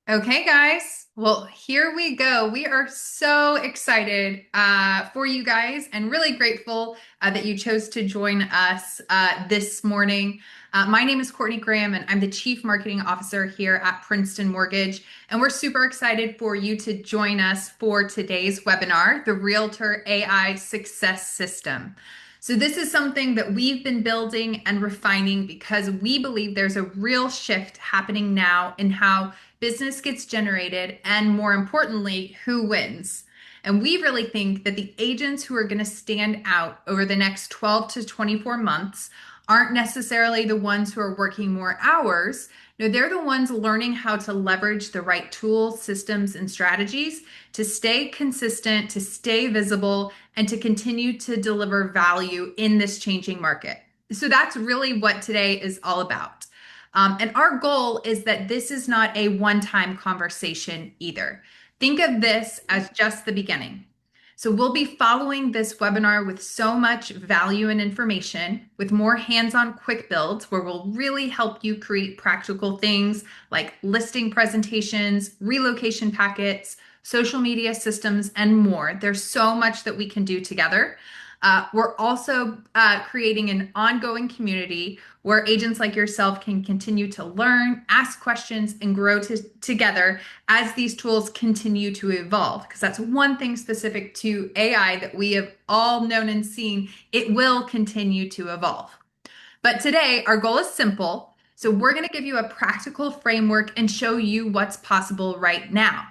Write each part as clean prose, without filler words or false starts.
Okay, guys. Well, here we go. We are so excited for you guys and really grateful that you chose to join us this morning. My name is Courtney Graham, and I'm the Chief Marketing Officer here at Princeton Mortgage. And we're super excited for you to join us for today's webinar, the Realtor AI Success System. So, this is something that we've been building and refining because we believe there's a real shift happening now in how business gets generated, and more importantly, who wins. And we really think that the agents who are going to stand out over the next 12 to 24 months aren't necessarily the ones who are working more hours. No, they're the ones learning how to leverage the right tools, systems, and strategies to stay consistent, to stay visible, and to continue to deliver value in this changing market. So that's really what today is all about. And our goal is that this is not a one-time conversation either. Think of this as just the beginning. So we'll be following this webinar with so much value and information, with more hands-on quick builds where we'll really help you create practical things like listing presentations, relocation packets, social media systems, and more. There's so much that we can do together. We're also creating an ongoing community where agents like yourself can continue to learn, ask questions, and grow together as these tools continue to evolve. Because that's one thing specific to AI that we have all known and seen. It will continue to evolve. But today, our goal is simple. So we're going to give you a practical framework and show you what's possible right now.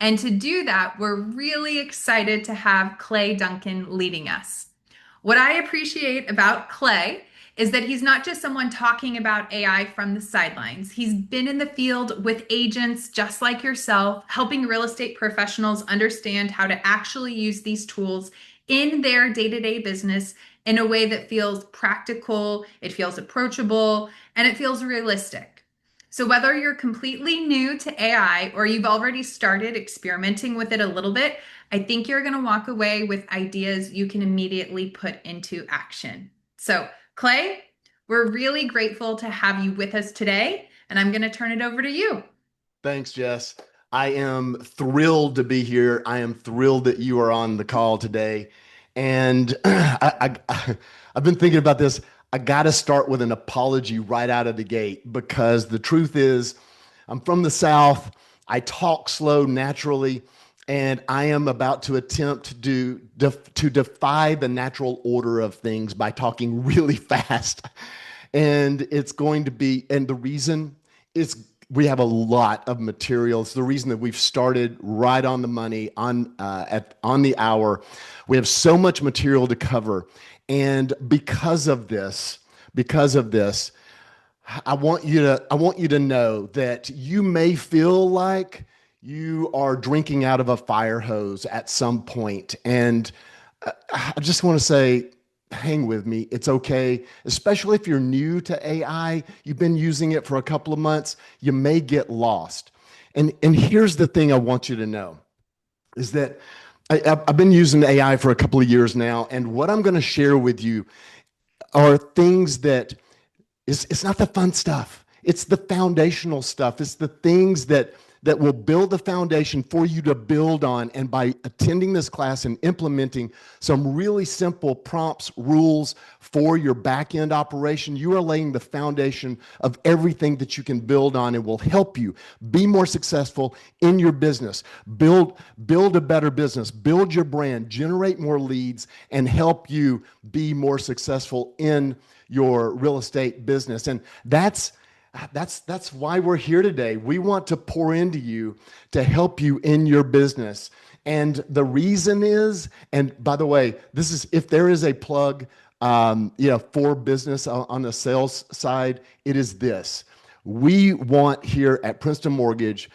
And to do that, we're really excited to have Clay Duncan leading us. What I appreciate about Clay is that he's not just someone talking about AI from the sidelines. He's been in the field with agents just like yourself, helping real estate professionals understand how to actually use these tools in their day-to-day business in a way that feels practical, it feels approachable, and it feels realistic. So whether you're completely new to AI or you've already started experimenting with it a little bit, I think you're going to walk away with ideas you can immediately put into action. So, Clay, we're really grateful to have you with us today, and I'm going to turn it over to you. Thanks, Jess. I am thrilled to be here. I am thrilled that you are on the call today. And I've been thinking about this. I got to start with an apology right out of the gate because the truth is, I'm from the South. I talk slow naturally, and I am about to attempt to defy the natural order of things by talking really fast. And it's going to be, and the reason is we have a lot of material. It's the reason that we've started right on the money on the hour. We have so much material to cover, and because of this, I want you to know that you may feel like you are drinking out of a fire hose at some point, and I just want to say, hang with me. It's okay, especially if you're new to AI. You've been using it for a couple of months. You may get lost. And here's the thing I want you to know is that I've been using AI for a couple of years now, and what I'm going to share with you are things that it's not the fun stuff. It's the foundational stuff. It's the things that will build the foundation for you to build on. And by attending this class and implementing some really simple prompts, rules for your back end operation, you are laying the foundation of everything that you can build on and will help you be more successful in your business, build a better business, build your brand, generate more leads, and help you be more successful in your real estate business. And that's why we're here today. We want to pour into you to help you in your business. And the reason is, and by the way, this is, if there is a plug, for business on the sales side, it is this. We want here at Princeton Mortgage,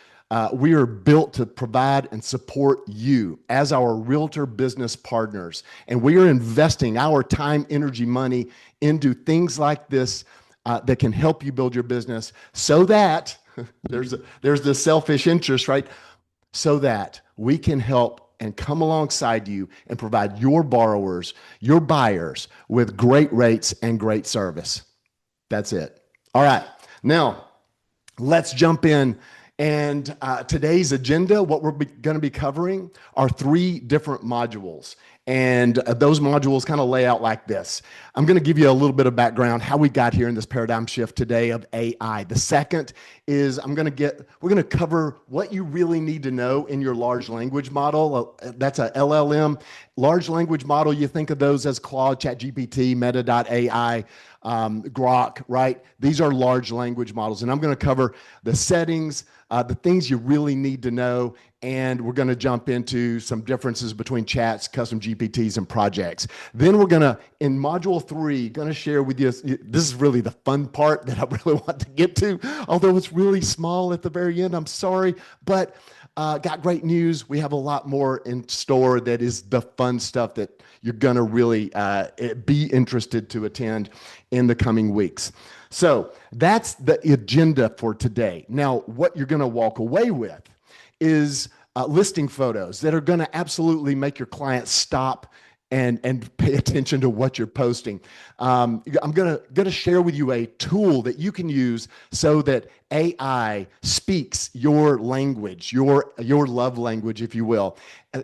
we are built to provide and support you as our realtor business partners. And we are investing our time, energy, money into things like this that can help you build your business so that there's the selfish interest, right? So that we can help and come alongside you and provide your borrowers, your buyers with great rates and great service. That's it. All right. Now, let's jump in And today's agenda, what we're going to be covering, are three different modules. And those modules kind of lay out like this. I'm going to give you a little bit of background how we got here in this paradigm shift today of AI. The second is we're going to cover what you really need to know in your large language model. That's a LLM. Large language model, you think of those as Claude, ChatGPT, Meta.ai, Grok, right? These are large language models. And I'm going to cover the settings, the things you really need to know, and we're going to jump into some differences between chats, custom GPTs, and projects. Then we're going to, in module 3, going to share with you, this is really the fun part that I really want to get to, although it's really small at the very end, I'm sorry, but got great news. We have a lot more in store that is the fun stuff that you're going to really be interested to attend in the coming weeks. So that's the agenda for today. Now, what you're going to walk away with is listing photos that are going to absolutely make your clients stop and pay attention to what you're posting. I'm gonna share with you a tool that you can use so that AI speaks your language, your love language, if you will,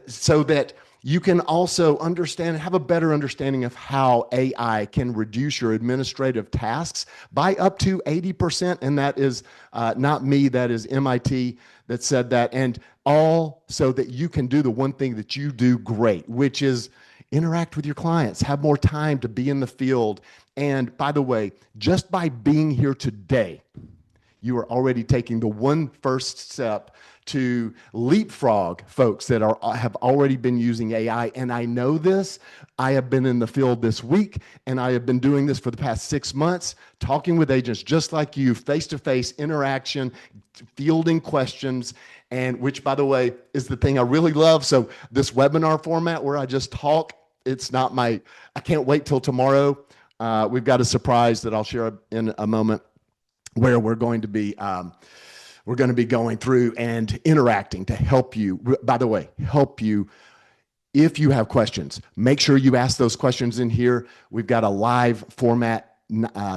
so that you can also understand and have a better understanding of how AI can reduce your administrative tasks by up to 80%. And that is not me, that is MIT that said that. And all so that you can do the one thing that you do great, which is interact with your clients, have more time to be in the field. And by the way, just by being here today, you are already taking the one first step to leapfrog folks that have already been using AI. And I know this. I have been in the field this week, and I have been doing this for the past 6 months, talking with agents just like you, face-to-face interaction, fielding questions, and which, by the way, is the thing I really love. So this webinar format where I just talk, I can't wait till tomorrow. We've got a surprise that I'll share in a moment where we're going to be going through and interacting to help you. By the way, help you if you have questions. Make sure you ask those questions in here. We've got a live format,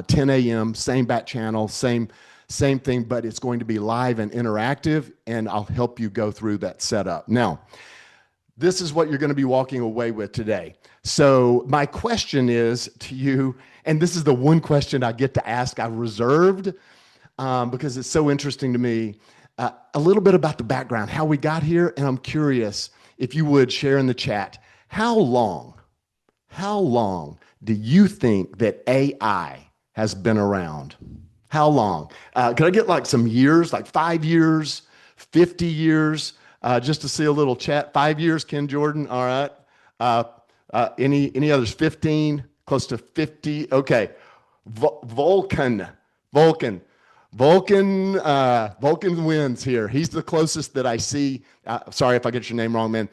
10 a.m., same back channel, same thing, but it's going to be live and interactive, and I'll help you go through that setup. Now, this is what you're going to be walking away with today. So my question is to you, and this is the one question I get to ask. I've reserved because it's so interesting to me, a little bit about the background, how we got here, and I'm curious if you would share in the chat, how long do you think that AI has been around? How long? Could I get like some years, like 5 years, 50 years, just to see a little chat? 5 years, Ken Jordan. All right. Any others? 15, close to 50. Okay. Vulcan. Vulcan wins here. He's the closest that I see. Sorry if I get your name wrong, man.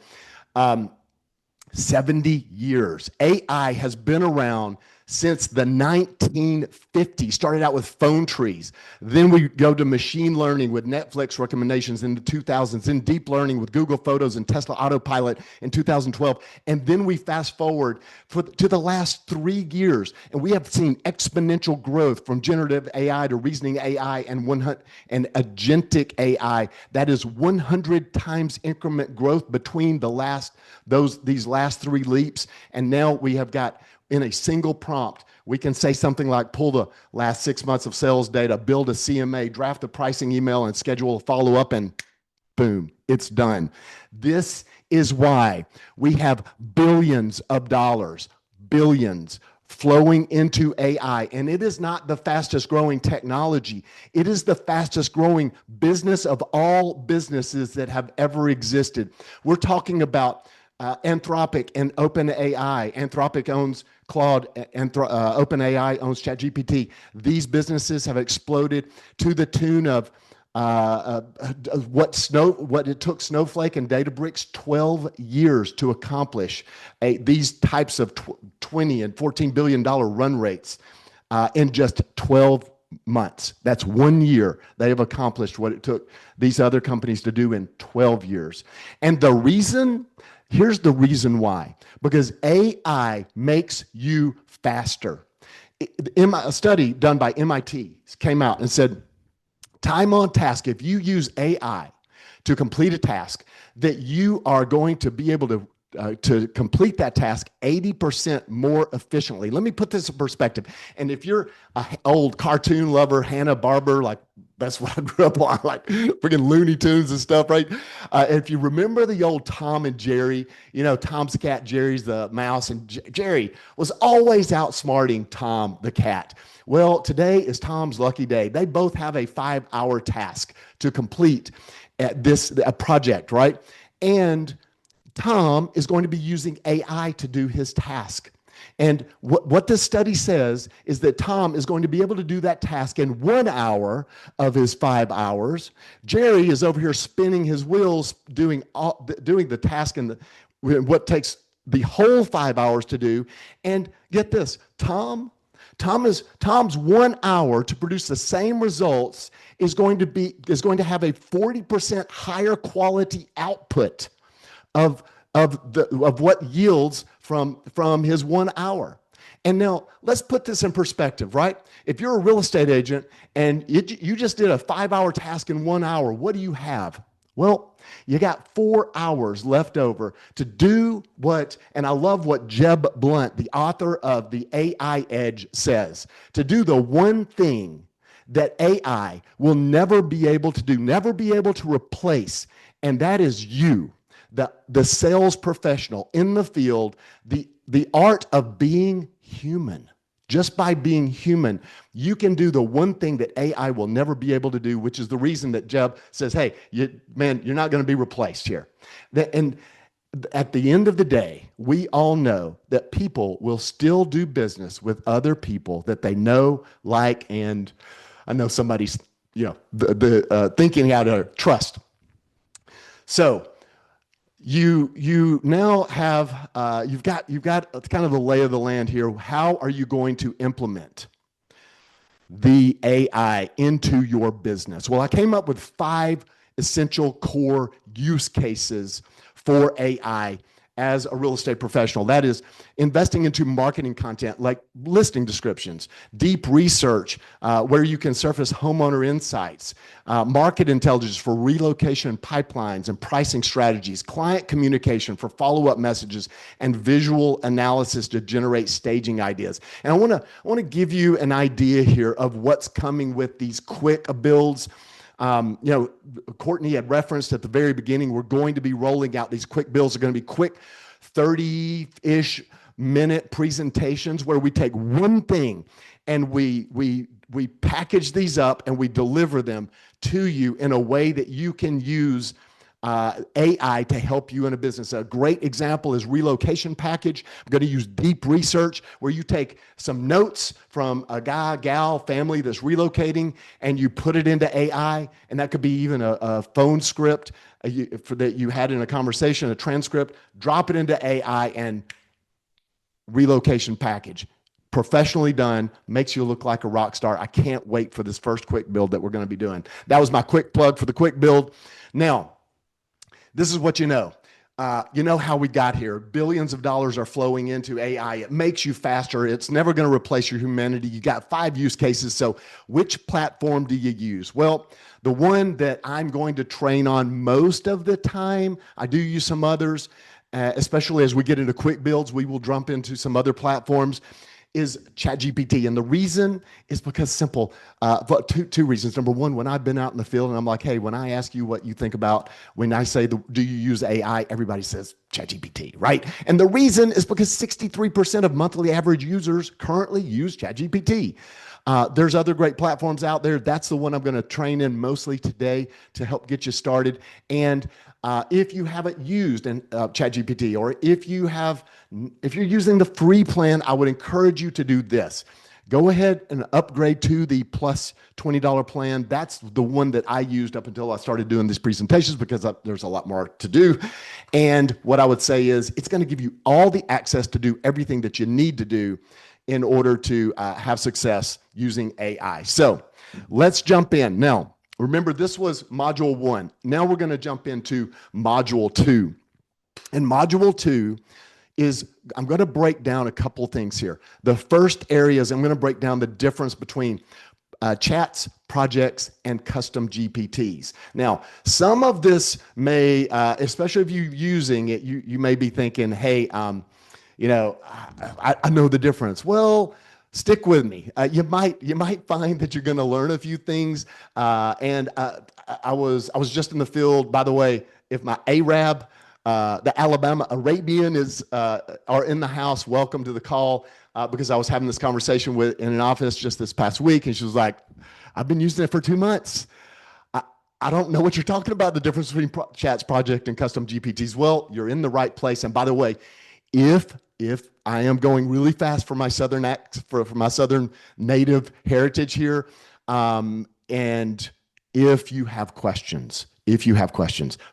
70 years. AI has been around since the 1950s. Started out with phone trees. Then we go to machine learning with Netflix recommendations in the 2000s, then deep learning with Google Photos and Tesla Autopilot in 2012. And then we fast forward to the last 3 years, and we have seen exponential growth from generative AI to reasoning AI and agentic AI. That is 100 times increment growth between these last 3 leaps. And now we have got, in a single prompt, we can say something like, pull the last 6 months of sales data, build a CMA, draft a pricing email, and schedule a follow-up, and boom, it's done. This is why we have billions of dollars, billions, flowing into AI. And it is not the fastest growing technology. It is the fastest growing business of all businesses that have ever existed. We're talking about Anthropic and OpenAI. Anthropic owns Claude, OpenAI owns ChatGPT. These businesses have exploded to the tune of what it took Snowflake and Databricks 12 years to accomplish these types of 20 and $14 billion run rates in just 12 months. That's 1 year. They have accomplished what it took these other companies to do in 12 years. And here's the reason why. Because AI makes you faster. A study done by MIT came out and said time on task, if you use AI to complete a task, that you are going to be able to complete that task 80% more efficiently. Let me put this in perspective. And if you're an old cartoon lover, Hanna-Barbera, like that's what I grew up on, like freaking Looney Tunes and stuff, right? If you remember the old Tom and Jerry, you know, Tom's the cat, Jerry's the mouse, and Jerry was always outsmarting Tom the cat. Well, today is Tom's lucky day. They both have a 5-hour task to complete at this a project, right? And Tom is going to be using AI to do his task. And what this study says is that Tom is going to be able to do that task in 1 hour of his 5 hours. Jerry is over here spinning his wheels, doing the task in what takes the whole 5 hours to do. And get this, Tom's 1 hour to produce the same results is going to have a 40% higher quality output of what yields from his 1 hour. And now let's put this in perspective, right? If you're a real estate agent and you just did a 5-hour task in 1 hour, what do you have? Well, you got 4 hours left over to do what, and I love what Jeb Blunt, the author of The AI Edge, says, to do the one thing that AI will never be able to do, never be able to replace, and that is you, the sales professional in the field, the art of being human. Just by being human, you can do the one thing that AI will never be able to do, which is the reason that Jeb says, hey, you're not going to be replaced here. And at the end of the day, we all know that people will still do business with other people that they know, like, and I know somebody's, thinking out of trust. So you now have you've got kind of the lay of the land here. How are you going to implement the AI into your business? Well, I came up with 5 essential core use cases for AI as a real estate professional. That is investing into marketing content like listing descriptions, deep research where you can surface homeowner insights, market intelligence for relocation pipelines and pricing strategies, client communication for follow-up messages, and visual analysis to generate staging ideas. And I want to give you an idea here of what's coming with these quick builds. Courtney had referenced at the very beginning, we're going to be rolling out these quick builds. Are going to be quick 30-ish minute presentations where we take one thing and we package these up and we deliver them to you in a way that you can use AI to help you in a business. A great example is relocation package. I'm going to use deep research where you take some notes from a guy, gal, family that's relocating and you put it into AI. And that could be even a phone script that you had in a conversation, a transcript. Drop it into AI and relocation package. Professionally done, makes you look like a rock star. I can't wait for this first quick build that we're going to be doing. That was my quick plug for the quick build. Now, this is what you know. You know how we got here. Billions of dollars are flowing into AI. It makes you faster. It's never going to replace your humanity. You got 5 use cases. So which platform do you use? Well, the one that I'm going to train on most of the time, I do use some others, especially as we get into quick builds, we will jump into some other platforms, is ChatGPT. And the reason is because simple, two reasons. Number one, when I've been out in the field and I'm like, hey, when I ask you what you think about, when I say, do you use AI? Everybody says ChatGPT, right? And the reason is because 63% of monthly average users currently use ChatGPT. There's other great platforms out there. That's the one I'm going to train in mostly today to help get you started. And if you haven't used ChatGPT, or if you're using the free plan, I would encourage you to do this. Go ahead and upgrade to the plus $20 plan. That's the one that I used up until I started doing these presentations because there's a lot more to do. And what I would say is it's going to give you all the access to do everything that you need to do in order to have success using AI. So let's jump in. Now, remember, this was module 1. Now we're going to jump into module 2. And module 2 is, I'm going to break down a couple things here. The first area is I'm going to break down the difference between chats, projects, and custom GPTs. Now, some of this may, especially if you're using it, you may be thinking, hey, you know, I know the difference. Well, stick with me. You might find that you're going to learn a few things. I was just in the field. By the way, if my Arab, the Alabama Arabian are in the house, welcome to the call. Because I was having this conversation in an office just this past week, and she was like, "I've been using it for 2 months. I, I don't know what you're talking about. The difference between Chats Project and custom GPTs." Well, you're in the right place. And by the way, if I am going really fast for my for my southern native heritage here, and if you have questions,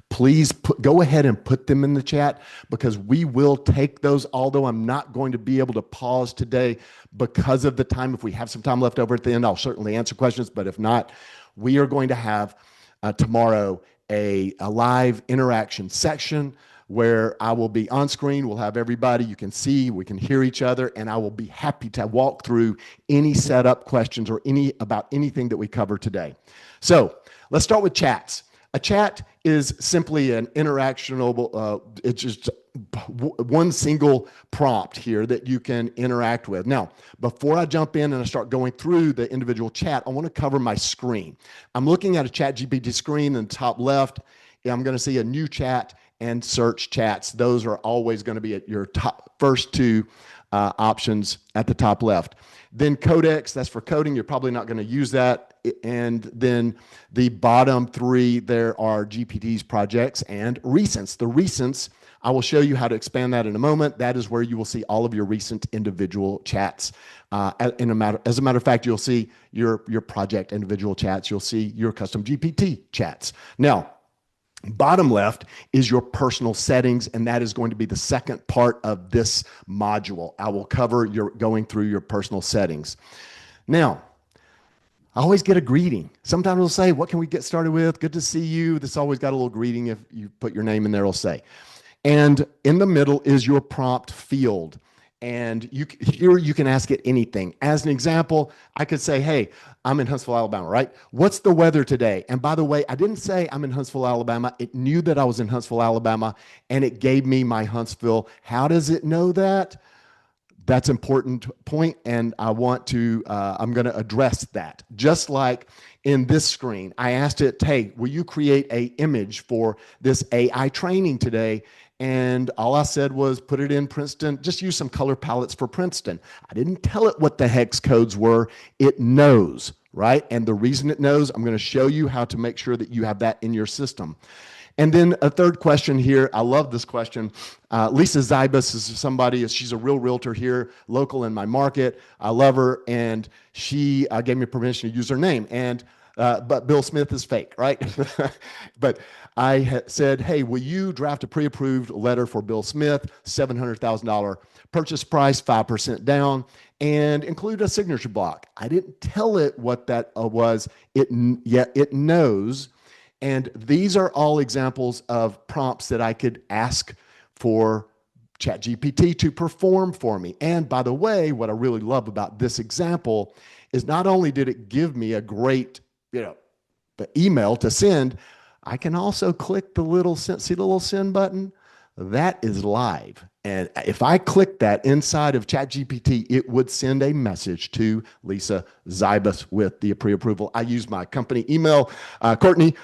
please go ahead and put them in the chat, because we will take those. Although I'm not going to be able to pause today because of the time. If we have some time left over at the end, I'll certainly answer questions. But if not, we are going to have tomorrow a live interaction section where I will be on screen. We'll have everybody. You can see, we can hear each other, and I will be happy to walk through any setup questions or about anything that we cover today. So let's start with chats. A chat is simply an interactionable, it's just one single prompt here that you can interact with. Now, before I jump in and I start going through the individual chat, I want to cover my screen. I'm looking at a ChatGPT screen in the top left. I'm going to see a new chat and search chats. Those are always going to be at your first two options at the top left. Then Codex, that's for coding. You're probably not going to use that. And then the bottom three, there are GPTs, projects, and recents. The recents, I will show you how to expand that in a moment. That is where you will see all of your recent individual chats. As a matter of fact, you'll see your project individual chats. You'll see your custom GPT chats. Now, bottom left is your personal settings, and that is going to be the second part of this module. I will cover going through your personal settings. Now, I always get a greeting. Sometimes it'll say, "What can we get started with? Good to see you." This always got a little greeting. If you put your name in there, it'll say. And in the middle is your prompt field. And here you can ask it anything. As an example, I could say, "Hey, I'm in Huntsville, Alabama, right? What's the weather today?" And by the way, I didn't say I'm in Huntsville, Alabama. It knew that I was in Huntsville, Alabama, and it gave me my Huntsville. How does it know that? That's an important point, and I'm going to address that. Just like in this screen, I asked it, "Hey, will you create an image for this AI training today?" And all I said was, "Put it in Princeton. Just use some color palettes for Princeton." I didn't tell it what the hex codes were. It knows, right? And the reason it knows, I'm going to show you how to make sure that you have that in your system. And then a third question here. I love this question. Lisa Zybus is somebody, she's a real realtor here, local in my market. I love her, and she gave me permission to use her name. But Bill Smith is fake, right? But I said, "Hey, will you draft a pre-approved letter for Bill Smith, $700,000 purchase price, 5% down, and include a signature block?" I didn't tell it what that was. Yet it knows. And these are all examples of prompts that I could ask for ChatGPT to perform for me. And by the way, what I really love about this example is not only did it give me a great, the email to send, I can also click the little send button. That is live. And if I click that inside of ChatGPT, it would send a message to Lisa Zybus with the pre-approval. I use my company email. Courtney,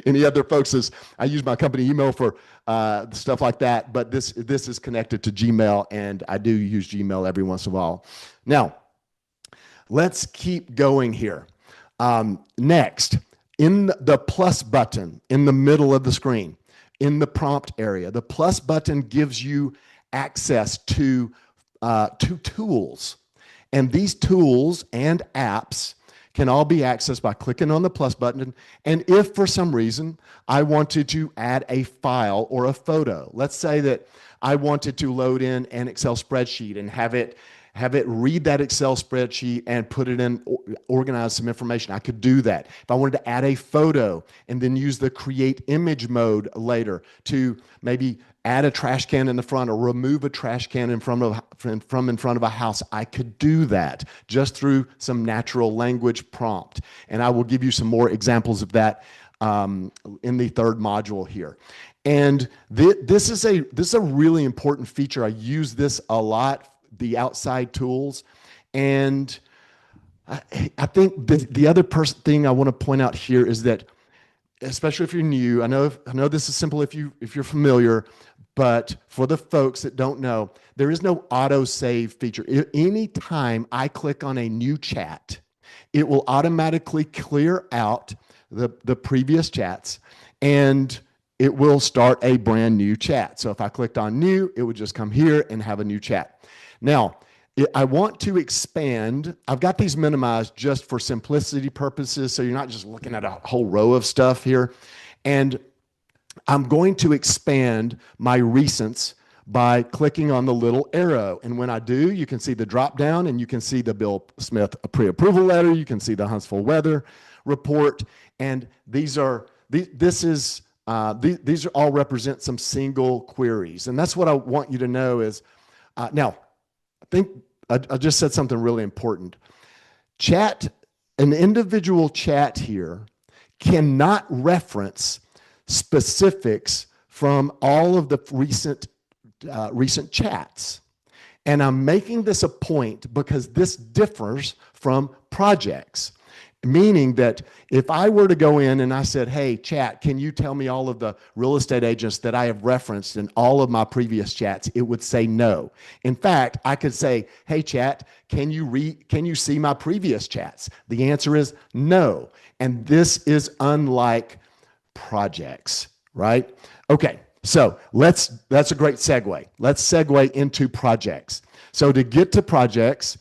any other folks, I use my company email for stuff like that. But this is connected to Gmail, and I do use Gmail every once in a while. Now, let's keep going here. Next, in the plus button in the middle of the screen, in the prompt area, the plus button gives you access to tools. And these tools and apps can all be accessed by clicking on the plus button. And if for some reason I wanted to add a file or a photo, let's say that I wanted to load in an Excel spreadsheet and have it have it read that Excel spreadsheet and put it in, organize some information. I could do that. If I wanted to add a photo and then use the create image mode later to maybe add a trash can in the front or remove a trash can from in front of a house, I could do that just through some natural language prompt. And I will give you some more examples of that in the third module here. And this is a really important feature. I use this a lot, the outside tools. And I think the other thing I want to point out here is that, especially if you're new, I know this is simple if you're familiar, but for the folks that don't know, there is no auto save feature. Anytime I click on a new chat, it will automatically clear out the previous chats, and it will start a brand new chat. So if I clicked on new, it would just come here and have a new chat. Now, I want to expand. I've got these minimized just for simplicity purposes, so you're not just looking at a whole row of stuff here. And I'm going to expand my recents by clicking on the little arrow. And when I do, you can see the drop down and you can see the Bill Smith pre-approval letter. You can see the Huntsville weather report. And these all represent some single queries. And that's what I want you to know is, now, I think I just said something really important. An individual chat here cannot reference specifics from all of the recent chats. And I'm making this a point because this differs from projects. Meaning that if I were to go in and I said, hey, chat, can you tell me all of the real estate agents that I have referenced in all of my previous chats? It would say no. In fact, I could say, hey, chat, can you see my previous chats? The answer is no. And this is unlike projects, right? Okay, so that's a great segue. Let's segue into projects. So to get to projects,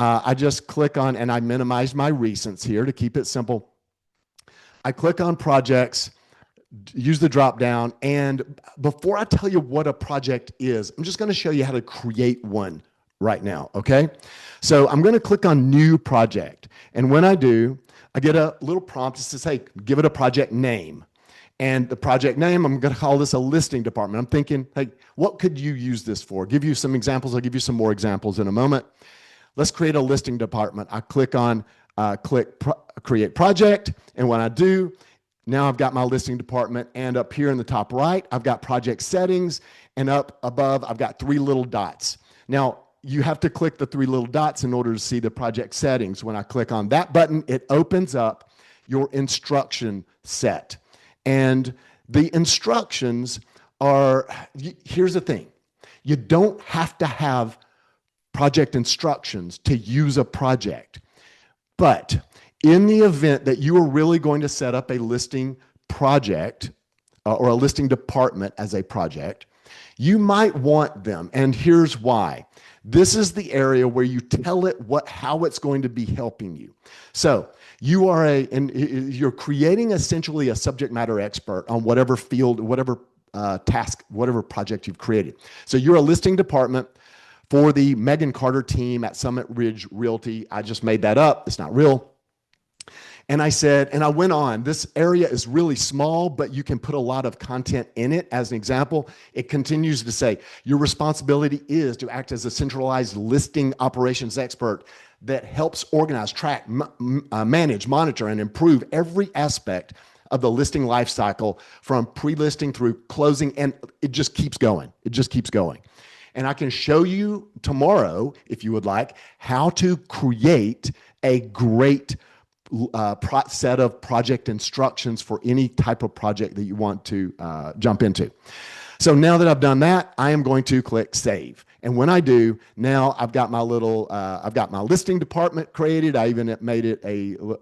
I just click on, and I minimize my recents here to keep it simple. I click on projects, use the drop down, and before I tell you what a project is, I'm just going to show you how to create one right now, okay? So I'm going to click on new project, and when I do, I get a little prompt that says, hey, give it a project name. And the project name, I'm going to call this a listing department. I'm thinking, hey, what could you use this for? Give you some examples. I'll give you some more examples in a moment. Let's create a listing department. I click on create project. And when I do, now I've got my listing department. And up here in the top right, I've got project settings. And up above, I've got three little dots. Now, you have to click the three little dots in order to see the project settings. When I click on that button, it opens up your instruction set. And the instructions are, here's the thing. You don't have to have project instructions to use a project. But in the event that you are really going to set up a listing project or a listing department as a project, you might want them. And here's why. This is the area where you tell it how it's going to be helping you. So you're creating essentially a subject matter expert on whatever field, whatever task, whatever project you've created. So you're a listing department for the Megan Carter team at Summit Ridge Realty. I just made that up. It's not real. And I said, and I went on, this area is really small, but you can put a lot of content in it. As an example, it continues to say, your responsibility is to act as a centralized listing operations expert that helps organize, track, manage, monitor, and improve every aspect of the listing lifecycle from pre-listing through closing. And it just keeps going. It just keeps going. And I can show you tomorrow, if you would like, how to create a great set of project instructions for any type of project that you want to jump into. So now that I've done that, I am going to click save. And when I do, now I've got my I've got my listing department created. I even made it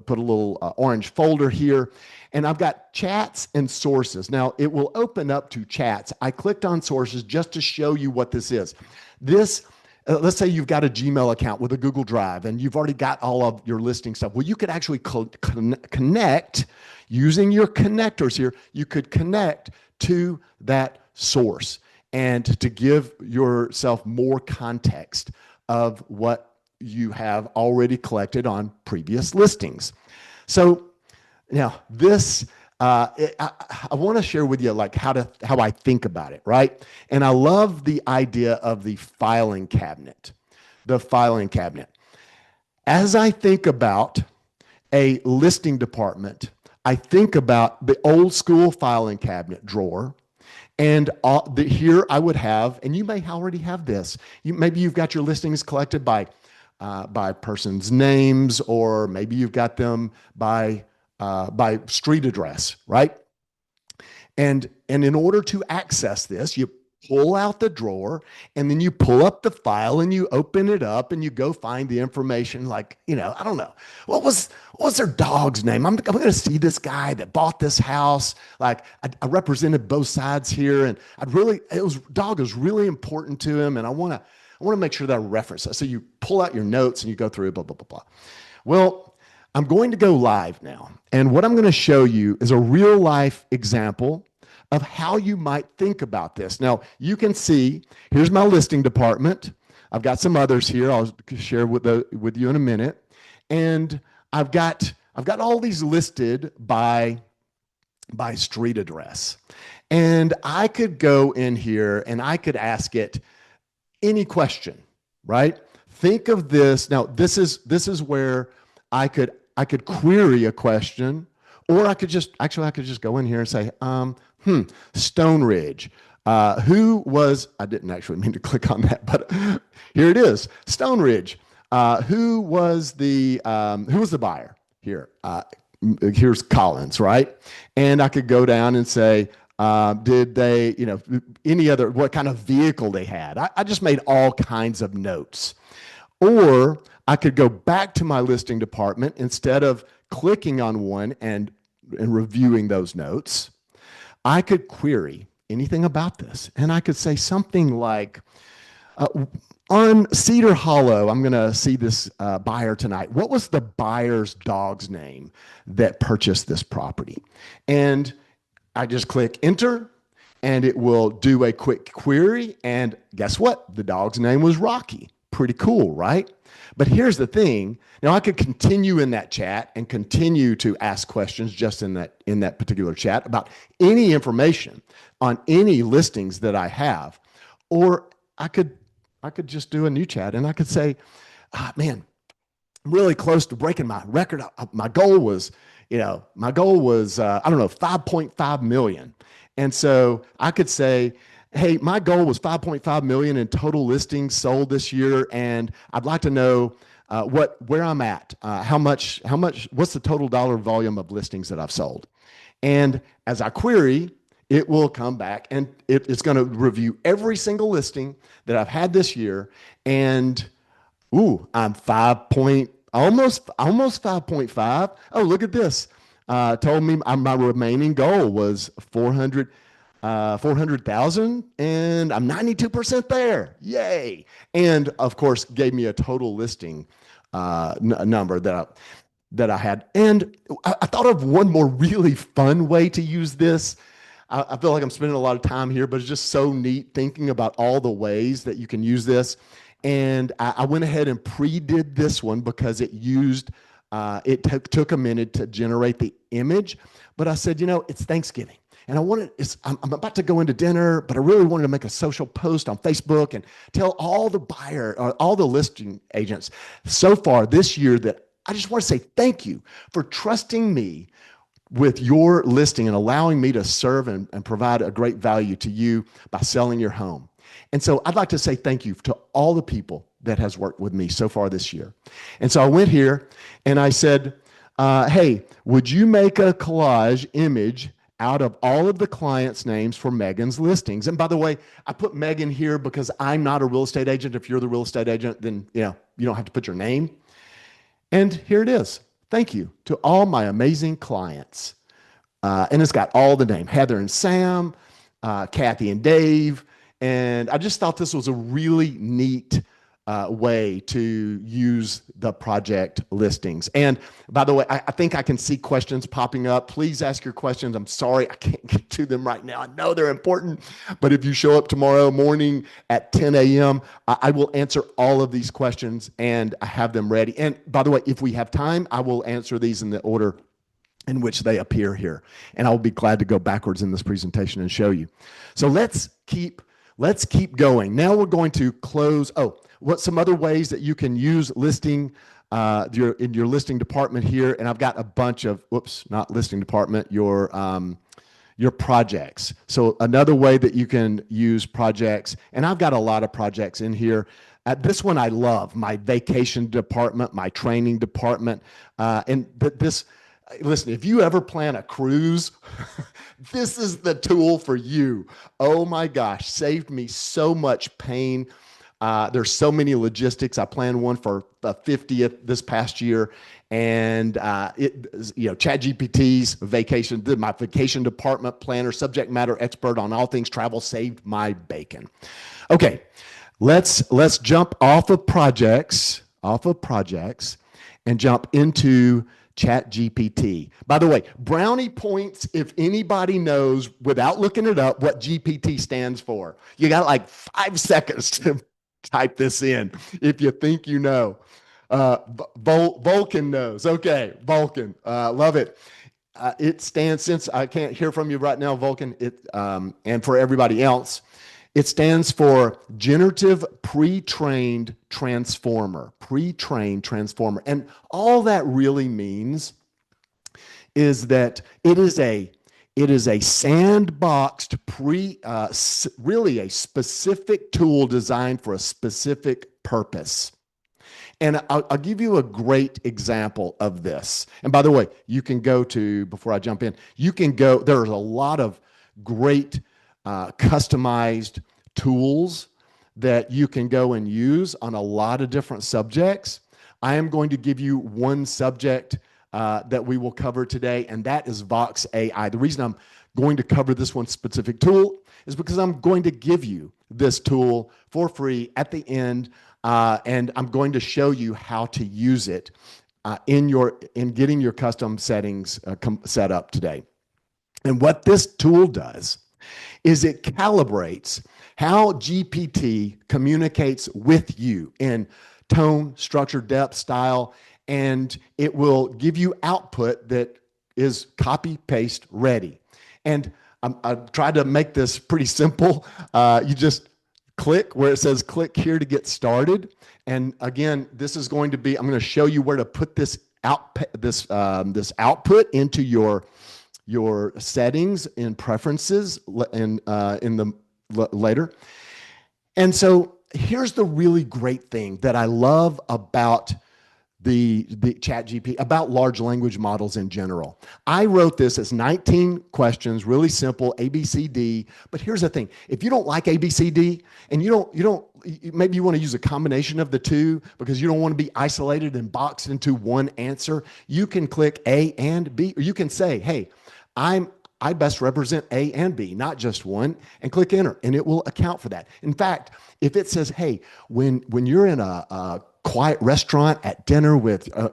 put a little orange folder here. And I've got chats and sources. Now it will open up to chats. I clicked on sources just to show you what this is. Let's say you've got a Gmail account with a Google Drive and you've already got all of your listing stuff. Well, you could actually connect using your connectors here. You could connect to that source and to give yourself more context of what you have already collected on previous listings. So now this, I want to share with you like how I think about it, right? And I love the idea of the filing cabinet. The filing cabinet. As I think about a listing department, I think about the old school filing cabinet drawer. And here I would have, and you may already have this. Maybe you've got your listings collected by person's names, or maybe you've got them by street address, right? And in order to access this, you pull out the drawer and then you pull up the file and you open it up and you go find the information. Like, I don't know, what was their dog's name? I'm going to see this guy that bought this house. Like, I represented both sides here, and dog was really important to him, and I want to make sure that I reference that. So you pull out your notes and you go through blah blah blah blah. Well, I'm going to go live now. And what I'm going to show you is a real life example of how you might think about this. Now, you can see, here's my listing department. I've got some others here I'll share with you in a minute. And I've got all these listed by street address. And I could go in here and I could ask it any question, right? Think of this. Now, this is where I could query a question, or I could just go in here and say, Stone Ridge. I didn't actually mean to click on that, but here it is. Stone Ridge. Who was the buyer here? Here's Collins, right? And I could go down and say, did they, what kind of vehicle they had? I just made all kinds of notes. Or I could go back to my listing department instead of clicking on one and reviewing those notes. I could query anything about this. And I could say something like, on Cedar Hollow, I'm going to see this buyer tonight. What was the buyer's dog's name that purchased this property? And I just click enter, and it will do a quick query. And guess what? The dog's name was Rocky. Pretty cool, right? But here's the thing. Now, I could continue in that chat and continue to ask questions just in that particular chat about any information on any listings that I have. Or I could just do a new chat and I could say, man, I'm really close to breaking my record. My goal was, I don't know, 5.5 million. And so I could say, hey, my goal was 5.5 million in total listings sold this year, and I'd like to know where I'm at, how much, what's the total dollar volume of listings that I've sold. And as I query, it will come back and it's going to review every single listing that I've had this year. And I'm almost 5.5. Oh, look at this. Told me my remaining goal was 400,000, and I'm 92% there. Yay. And of course, gave me a total listing number that I had. And I thought of one more really fun way to use this. I feel like I'm spending a lot of time here, but it's just so neat thinking about all the ways that you can use this. And I went ahead and pre-did this one because it took a minute to generate the image. But I said, it's Thanksgiving. And I'm about to go into dinner, but I really wanted to make a social post on Facebook and tell all the listing agents so far this year that I just want to say thank you for trusting me with your listing and allowing me to serve and provide a great value to you by selling your home. And so I'd like to say thank you to all the people that has worked with me so far this year. And so I went here and I said, hey, would you make a collage image out of all of the clients' names for Megan's listings? And by the way, I put Megan here because I'm not a real estate agent. If you're the real estate agent, then you don't have to put your name. And here it is. Thank you to all my amazing clients. And it's got all the name, Heather and Sam, Kathy and Dave. And I just thought this was a really neat way to use the project listings. And by the way, I think I can see questions popping up. Please ask your questions. I'm sorry I can't get to them right now. I know they're important, but if you show up tomorrow morning at 10 a.m., I will answer all of these questions and I have them ready. And by the way, if we have time, I will answer these in the order in which they appear here. And I'll be glad to go backwards in this presentation and show you. So let's keep going. Now we're going to close. Oh, what some other ways that you can use listing in your listing department here. And I've got a bunch of, whoops, not listing department, your projects. So another way that you can use projects, and I've got a lot of projects in here. This one I love, my vacation department, my training department. Listen, if you ever plan a cruise, this is the tool for you. Oh my gosh, saved me so much pain. There's so many logistics. I planned one for the 50th this past year, and ChatGPT's vacation, my vacation department planner, subject matter expert on all things travel, saved my bacon. Okay, let's jump off of projects, and jump into ChatGPT. By the way, brownie points if anybody knows without looking it up what GPT stands for. You got like 5 seconds to type this in if you think you know. Vulcan knows. Okay, Vulcan. Love it. It stands, since I can't hear from you right now, Vulcan, and for everybody else, it stands for Generative Pre-trained Transformer. Pre-trained Transformer. And all that really means is that it is a sandboxed really a specific tool designed for a specific purpose. And I'll give you a great example of this. And by the way, you can go to, before I jump in, there's a lot of great customized tools that you can go and use on a lot of different subjects. I am going to give you one subject that we will cover today, and that is Vox AI. The reason I'm going to cover this one specific tool is because I'm going to give you this tool for free at the end, and I'm going to show you how to use it in getting your custom settings set up today. And what this tool does is it calibrates how GPT communicates with you in tone, structure, depth, style, and it will give you output that is copy, paste ready. And I've tried to make this pretty simple. You just click where it says click here to get started. And again, this is going to be, I'm going to show you where to put this output into your settings and preferences later. And so here's the really great thing that I love about the ChatGPT, about large language models in general. I wrote this as 19 questions, really simple, ABCD. But here's the thing: if you don't like ABCD, and maybe you want to use a combination of the two because you don't want to be isolated and boxed into one answer, you can click A and B, or you can say, hey, I best represent A and B, not just one, and click enter, and it will account for that. In fact, if it says, hey, when you're in a quiet restaurant at dinner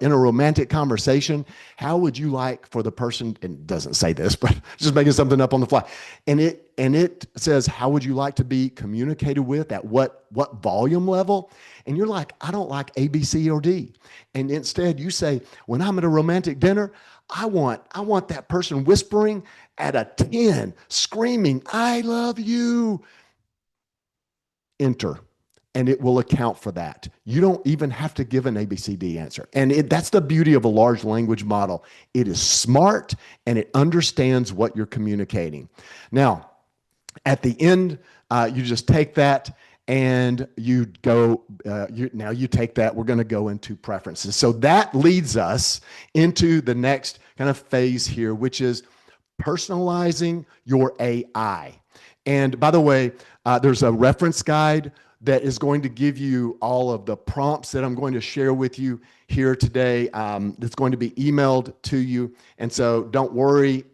in a romantic conversation, how would you like for the person, and it doesn't say this, but just making something up on the fly, and it says, how would you like to be communicated with, at what volume level? And you're like, I don't like A, B, C, or D. And instead you say, when I'm at a romantic dinner, I want that person whispering at a 10, screaming, I love you. Enter. And it will account for that. You don't even have to give an ABCD answer. And that's the beauty of a large language model. It is smart and it understands what you're communicating. Now, at the end, you just take that and you go, you take that, we're going to go into preferences. So that leads us into the next kind of phase here, which is personalizing your AI. And by the way, there's a reference guide that is going to give you all of the prompts that I'm going to share with you here today. It's going to be emailed to you. And so don't worry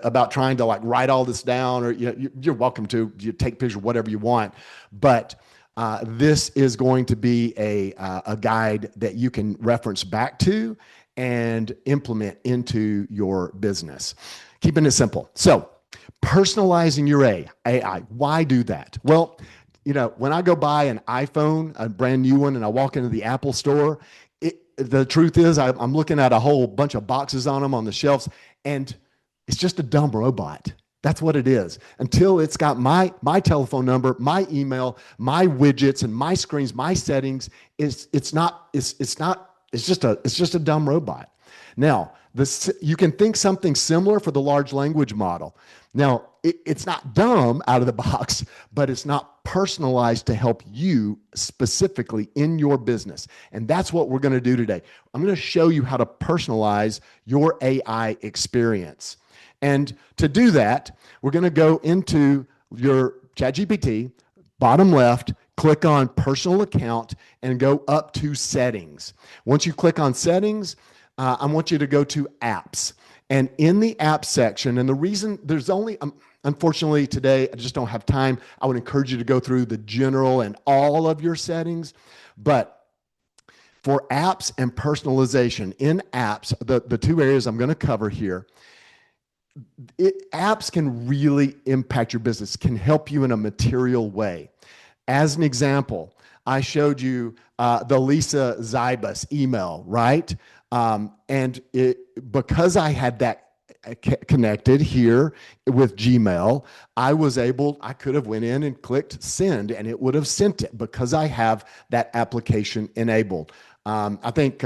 about trying to write all this down, or you're welcome to take pictures, whatever you want. But this is going to be a guide that you can reference back to and implement into your business. Keeping it simple. So, personalizing your AI. Why do that? Well, when I go buy an iPhone, a brand new one, and I walk into the Apple store, the truth is I'm looking at a whole bunch of boxes on them on the shelves, and it's just a dumb robot. That's what it is. Until it's got my telephone number, my email, my widgets, and my screens, my settings. It's just a dumb robot. Now, you can think something similar for the large language model. Now, it's not dumb out of the box, but it's not personalized to help you specifically in your business. And that's what we're going to do today. I'm going to show you how to personalize your AI experience. And to do that, we're going to go into your ChatGPT, bottom left, click on personal account, and go up to settings. Once you click on settings, I want you to go to apps. And in the app section, and the reason there's only, unfortunately today, I just don't have time. I would encourage you to go through the general and all of your settings. But for apps and personalization in apps, the two areas I'm going to cover here, apps can really impact your business, can help you in a material way. As an example, I showed you the Lisa Zybus email, right? Because I had that connected here with Gmail, I could have went in and clicked send, and it would have sent it because I have that application enabled. I think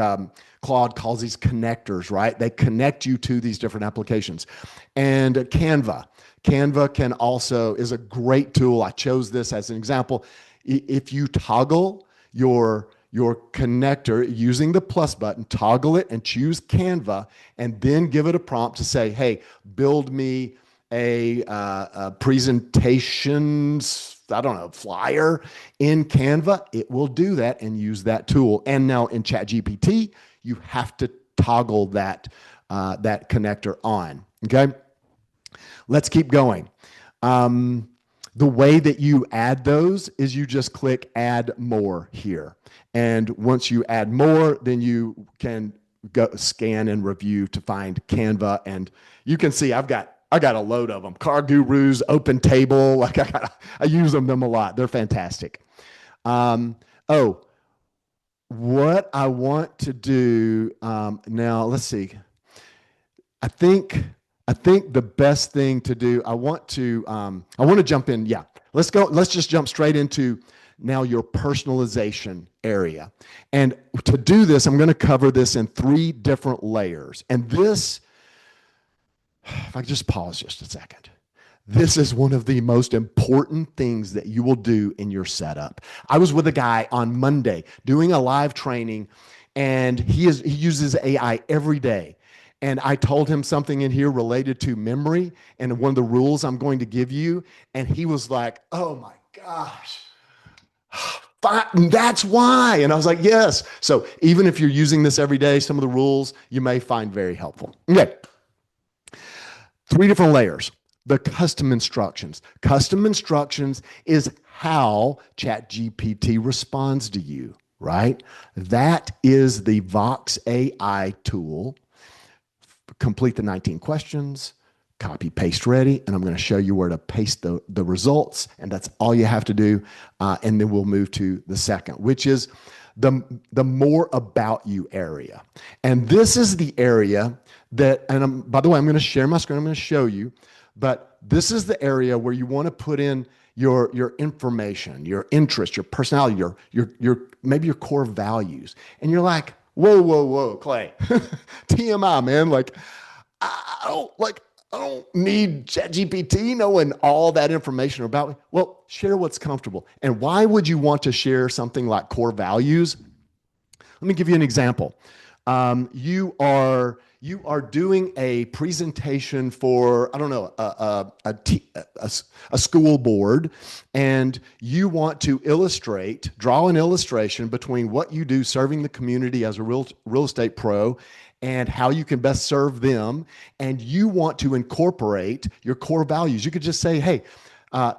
Claude calls these connectors, right? They connect you to these different applications. And Canva. Canva is a great tool. I chose this as an example. If you toggle your connector using the plus button, toggle it and choose Canva, and then give it a prompt to say, hey, build me a presentations, I don't know, flyer in Canva, it will do that and use that tool. And now in ChatGPT, you have to toggle that connector on. Okay, let's keep going. The way that you add those is you just click add more here. And once you add more, then you can go scan and review to find Canva. And you can see I got a load of them. Car Gurus, Open Table. I use them a lot. They're fantastic. What I want to do now, let's see. I think the best thing to do, I want to jump in. Yeah, let's go. Let's just jump straight into now your personalization area. And to do this, I'm going to cover this in 3 different layers. And this, if I just pause just a second, this is one of the most important things that you will do in your setup. I was with a guy on Monday doing a live training, and he uses AI every day. And I told him something in here related to memory and one of the rules I'm going to give you. And he was like, oh my gosh, that's why. And I was like, yes. So even if you're using this every day, some of the rules you may find very helpful. Okay. 3 different layers. The custom instructions. Custom instructions is how ChatGPT responds to you, right? That is the Vox AI tool. Complete the 19 questions, copy, paste ready, and I'm going to show you where to paste the results, and that's all you have to do. And then we'll move to the second, which is the more about you area. And this is the area that, and by the way, I'm going to share my screen, I'm going to show you, but this is the area where you want to put in your information, your interest, your personality, your maybe your core values. And you're like, whoa, Clay, TMI, man. Like, I don't need ChatGPT knowing all that information about me. Well, share what's comfortable. And why would you want to share something like core values? Let me give you an example. You are doing a presentation for, I don't know, a school board, and you want to draw an illustration between what you do serving the community as a real estate pro and how you can best serve them, and you want to incorporate your core values. You could just say, hey,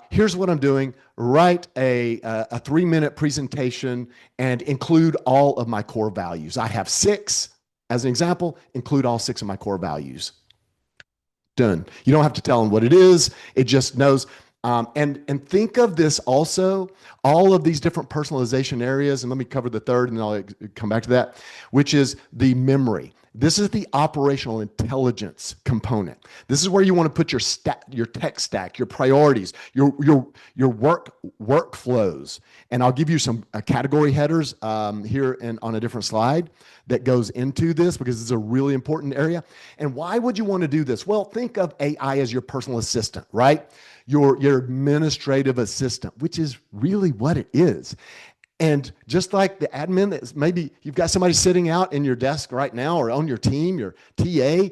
Here's what I'm doing. Write a 3-minute presentation and include all of my core values. I have 6 as an example, include all 6 of my core values. Done. You don't have to tell them what it is. It just knows. And think of this also, all of these different personalization areas, and let me cover the third, and then I'll come back to that, which is the memory. This is the operational intelligence component. This is where you want to put your tech stack, your priorities, your workflows. And I'll give you some category headers here on a different slide that goes into this because it's a really important area. And why would you want to do this? Well, think of AI as your personal assistant, right? Your administrative assistant, which is really what it is. And just like the admin, that maybe you've got somebody sitting out in your desk right now or on your team, your TA,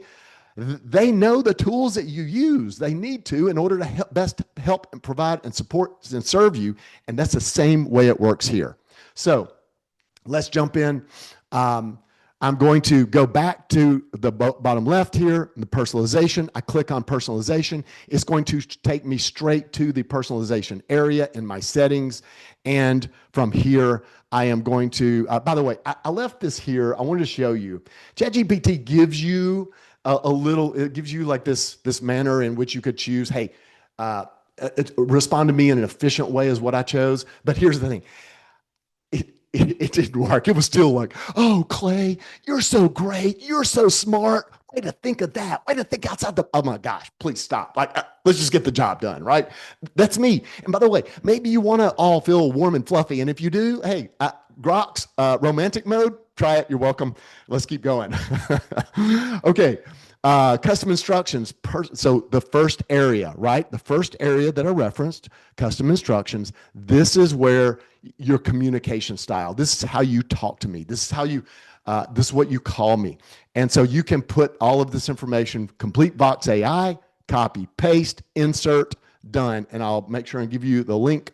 they know the tools that you use. They need to in order to best help and provide and support and serve you. And that's the same way it works here. So let's jump in. I'm going to go back to the bottom left here, the personalization. I click on personalization. It's going to take me straight to the personalization area in my settings. And from here, I am going to, by the way, I left this here. I wanted to show you. ChatGPT gives you a little, it gives you like this manner in which you could choose, hey, respond to me in an efficient way is what I chose. But here's the thing. It didn't work. It was still like, oh, Clay, you're so great. You're so smart. Way to think of that. Way to think outside the, oh my gosh, please stop. Like, let's just get the job done, right? That's me. And by the way, maybe you want to all feel warm and fluffy. And if you do, hey, Grok's romantic mode, try it. You're welcome. Let's keep going. Okay. Custom instructions. So the first area, right? The first area that I referenced, custom instructions. This is where your communication style. This is how you talk to me. This is how you. This is what you call me. And so you can put all of this information. Complete Vox AI. Copy, paste, insert, done. And I'll make sure and give you the link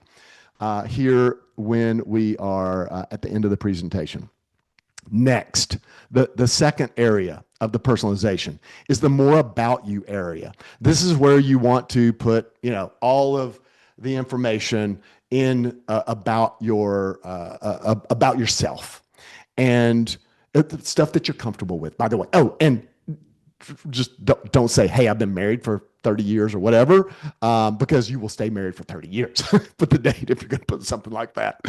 here when we are at the end of the presentation. Next, the second area of the personalization is the more about you area. This is where you want to put, all of the information in about yourself and stuff that you're comfortable with. By the way, oh, and just don't say, hey, I've been married for 30 years or whatever, because you will stay married for 30 years. Put the date if you're going to put something like that.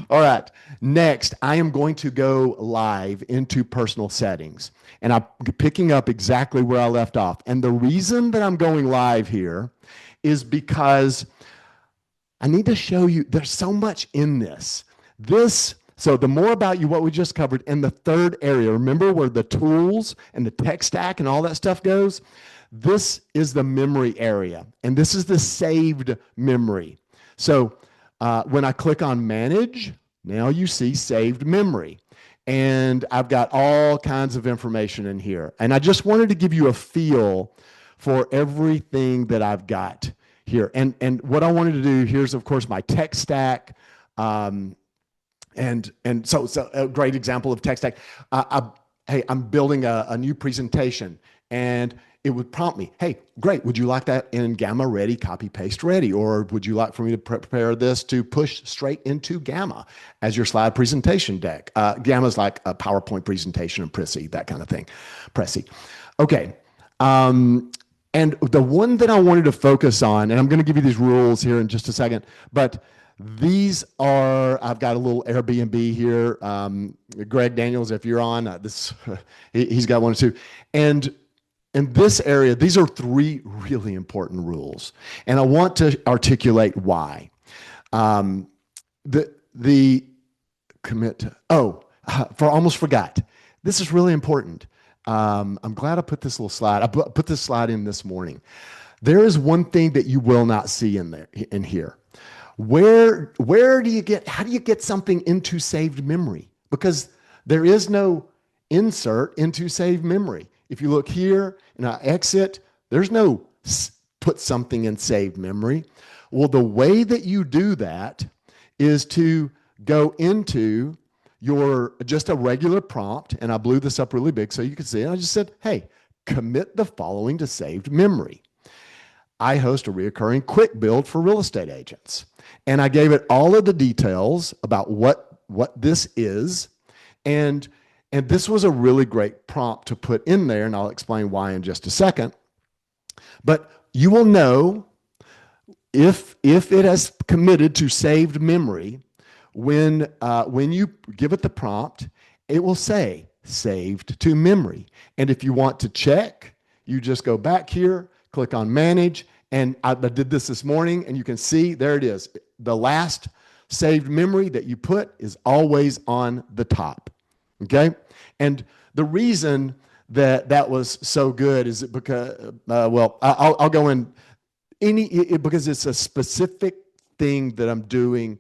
All right. Next, I am going to go live into personal settings. And I'm picking up exactly where I left off. And the reason that I'm going live here is because I need to show you there's so much in this. So the more about you, what we just covered, and the third area, remember where the tools and the tech stack and all that stuff goes? This is the memory area, and this is the saved memory. So when I click on manage, now you see saved memory. And I've got all kinds of information in here. And I just wanted to give you a feel for everything that I've got here. And what I wanted to do, here's, of course, my tech stack. And so a great example of tech stack. Hey, I'm building a new presentation, and it would prompt me, hey, great, would you like that in Gamma ready, copy paste ready? Or would you like for me to prepare this to push straight into Gamma as your slide presentation deck? Gamma is like a PowerPoint presentation and Pressy, that kind of thing. Pressy. Okay. And the one that I wanted to focus on, and I'm going to give you these rules here in just a second, but these are, I've got a little Airbnb here. Greg Daniels, if you're on this, he's got one too. And in this area, these are 3 really important rules. And I want to articulate why. The commit to, almost forgot. This is really important. I'm glad I put this little slide. I put this slide in this morning. There is one thing that you will not see in here. How do you get something into saved memory? Because there is no insert into saved memory. If you look here and I exit, there's no put something in saved memory. Well, the way that you do that is to go into just a regular prompt, and I blew this up really big so you can see it. I just said, hey, commit the following to saved memory. I host a reoccurring quick build for real estate agents. And I gave it all of the details about what this is. And and this was a really great prompt to put in there, and I'll explain why in just a second. But you will know if it has committed to saved memory when you give it the prompt, it will say saved to memory. And if you want to check, you just go back here, click on manage. And I did this morning, and you can see there it is. The last saved memory that you put is always on the top. Okay. And the reason that that was so good is it because, well, I'll go in because it's a specific thing that I'm doing,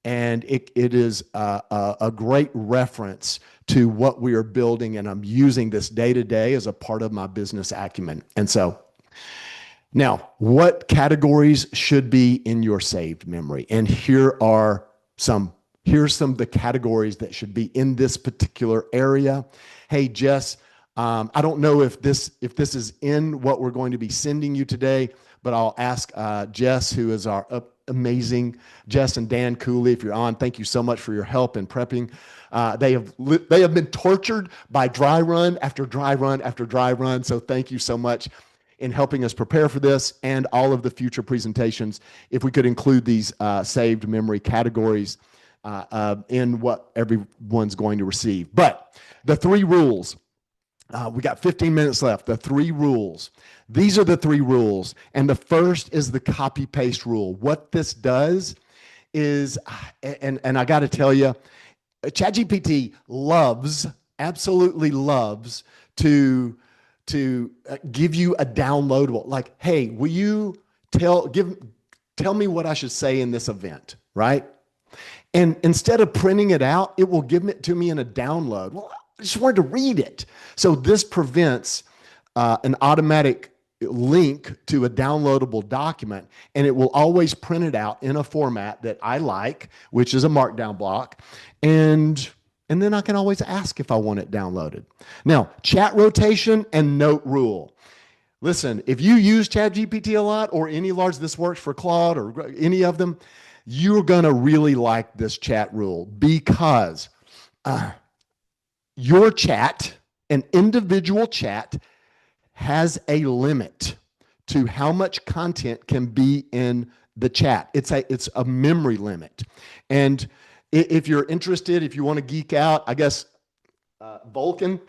and it is a great reference to what we are building, and I'm using this day to day as a part of my business acumen. And so now, what categories should be in your saved memory? And here's some of the categories that should be in this particular area. Hey, Jess, I don't know if this is in what we're going to be sending you today, but I'll ask Jess, who is our amazing Jess and Dan Cooley, if you're on. Thank you so much for your help in prepping. They have been tortured by dry run after dry run after dry run. So thank you so much in helping us prepare for this and all of the future presentations. If we could include these saved memory categories in what everyone's going to receive. But the three rules, we got 15 minutes left. The three rules. These are the three rules. And the first is the copy paste rule. What this does is, and I got to tell you, ChatGPT absolutely loves to give you a downloadable, like, hey, will you tell me what I should say in this event, right? And instead of printing it out, it will give it to me in a download. Well, I just wanted to read it. So this prevents an automatic link to a downloadable document, and it will always print it out in a format that I like, which is a markdown block. And then I can always ask if I want it downloaded. Now, chat rotation and note rule. Listen, if you use ChatGPT a lot or any large, this works for Claude or any of them, you're going to really like this chat rule because your chat, an individual chat, has a limit to how much content can be in the chat. It's a memory limit. And if you're interested, if you want to geek out, I guess Vulcan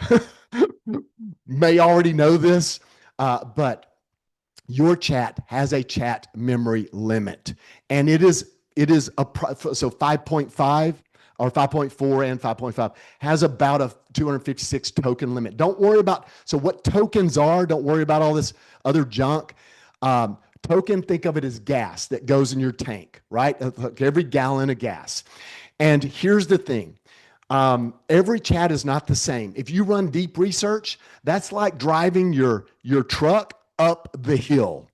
may already know this, but your chat has a chat memory limit, and it is so 5.5 or 5.4 and 5.5 has about a 256 token limit. Don't worry about what tokens are. Don't worry about all this other junk. Token, think of it as gas that goes in your tank, right? Every gallon of gas. And here's the thing. Every chat is not the same. If you run deep research, that's like driving your truck up the hill.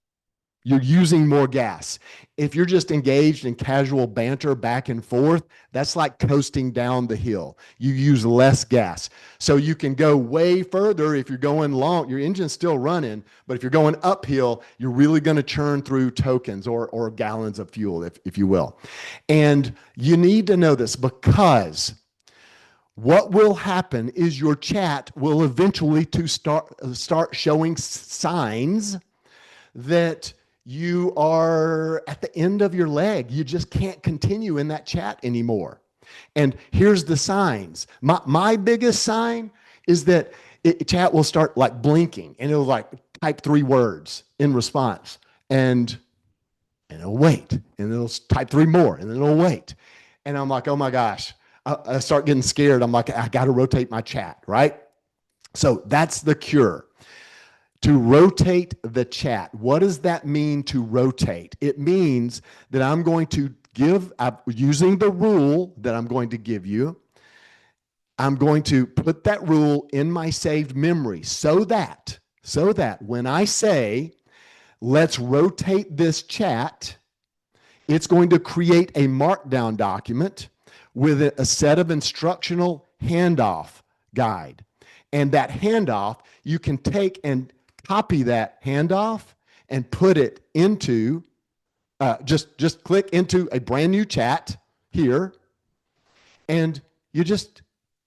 You're using more gas. If you're just engaged in casual banter back and forth, that's like coasting down the hill. You use less gas. So you can go way further if you're going long. Your engine's still running, but if you're going uphill, you're really going to churn through tokens or gallons of fuel, if you will. And you need to know this because what will happen is your chat will eventually start showing signs that you are at the end of your leg. You just can't continue in that chat anymore. And here's the signs. My biggest sign is that chat will start like blinking, and it'll like type 3 words in response, and it'll wait, and it'll type 3 more, and then it'll wait. And I'm like, oh my gosh, I start getting scared. I'm like, I got to rotate my chat, right? So that's the cure. To rotate the chat. What does that mean to rotate? It means that I'm going to using the rule that I'm going to give you, I'm going to put that rule in my saved memory so that when I say, let's rotate this chat, it's going to create a markdown document with a set of instructional handoff guide. And that handoff, you can take and copy that handoff and put it into just click into a brand new chat here, and you just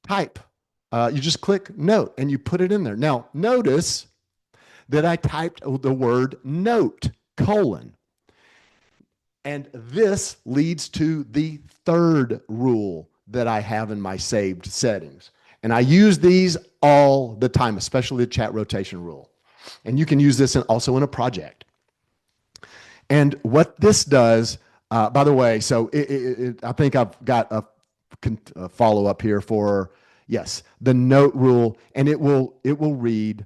type. You just click note and you put it in there. Now, notice that I typed the word note, colon. And this leads to the third rule that I have in my saved settings. And I use these all the time, especially the chat rotation rule. And you can use this also in a project. And what this does, by the way, so I think I've got a follow up here for, yes, the note rule, and it will read,